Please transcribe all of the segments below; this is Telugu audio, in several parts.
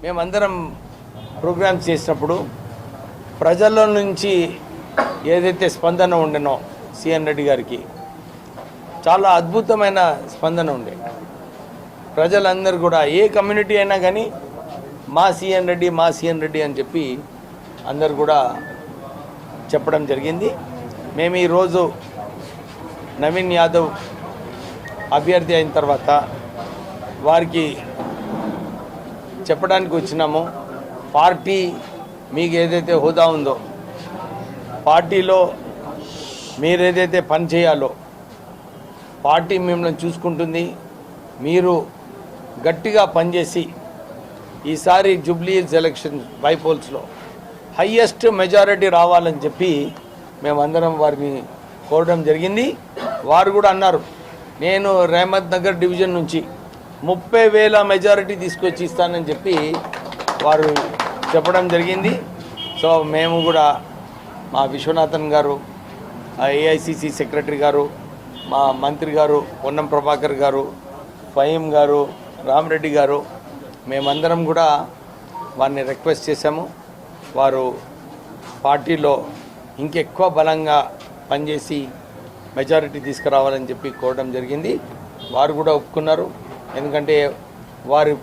మేమందరం ప్రోగ్రామ్స్ చేసినప్పుడు ప్రజల నుంచి ఏదైతే స్పందన ఉండేనో సిఎన్ రెడ్డి గారికి చాలా అద్భుతమైన స్పందన ఉండే. ప్రజలందరూ కూడా ఏ కమ్యూనిటీ అయినా కానీ మా సిఎన్ రెడ్డి అని చెప్పి అందరు కూడా చెప్పడం జరిగింది. మేము ఈరోజు నవీన్ యాదవ్ అభ్యర్థి అయిన తర్వాత వారికి చెప్పడానికి వచ్చినాము. పార్టీ మీకు ఏదైతే హోదా ఉందో, పార్టీలో మీరు ఏదైతే పని చేయాలో పార్టీ మిమ్మల్ని చూసుకుంటుంది. మీరు గట్టిగా పనిచేసి ఈసారి జూబ్లీ హిల్స్ ఎలక్షన్ బైపోల్స్లో హయ్యెస్ట్ మెజారిటీ రావాలని చెప్పి మేమందరం వారిని కోరడం జరిగింది. వారు కూడా అన్నారు, నేను రెహమత్ నగర్ డివిజన్ నుంచి 30,000 మెజారిటీ తీసుకొచ్చి ఇస్తానని చెప్పి వారు చెప్పడం జరిగింది. సో మేము కూడా మా విశ్వనాథన్ గారు, ఏఐసిసి సెక్రటరీ గారు, మా మంత్రి గారు పొన్నం ప్రభాకర్ గారు, ఫహీం గారు, రామరెడ్డి గారు, మేమందరం కూడా వారిని రిక్వెస్ట్ చేశాము. వారు పార్టీలో ఇంకెక్కువ బలంగా పనిచేసి మెజారిటీ తీసుకురావాలని చెప్పి కోరడం జరిగింది. వారు కూడా ఒప్పుకున్నారు. ఎందుకంటే వారి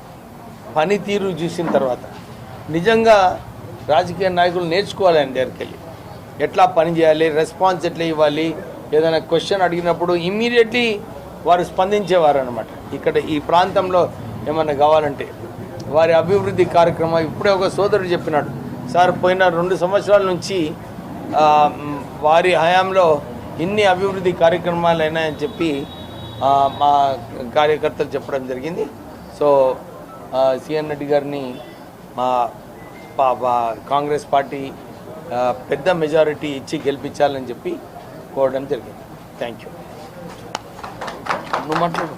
పనితీరు చూసిన తర్వాత నిజంగా రాజకీయ నాయకులు నేర్చుకోవాలి ఆయన దగ్గరికి వెళ్ళి, ఎట్లా పని చేయాలి, రెస్పాన్స్ ఎట్లా ఇవ్వాలి, ఏదైనా క్వశ్చన్ అడిగినప్పుడు ఇమ్మీడియట్లీ వారు స్పందించేవారు అనమాట. ఇక్కడ ఈ ప్రాంతంలో ఏమన్నా కావాలంటే వారి అభివృద్ధి కార్యక్రమం ఇప్పుడే ఒక సోదరుడు చెప్పినాడు, సార్ పోయిన 2 సంవత్సరాల నుంచి వారి హయాంలో ఇన్ని అభివృద్ధి కార్యక్రమాలు అయినాయని చెప్పి మా కార్యకర్తలు చెప్పడం జరిగింది. సో సిఎన్ రెడ్డి గారిని మా కాంగ్రెస్ పార్టీ పెద్ద మెజారిటీ ఇచ్చి గెలిపించాలని చెప్పి కోరడం జరిగింది. Thank you. నువ్వు మాట్లాడు.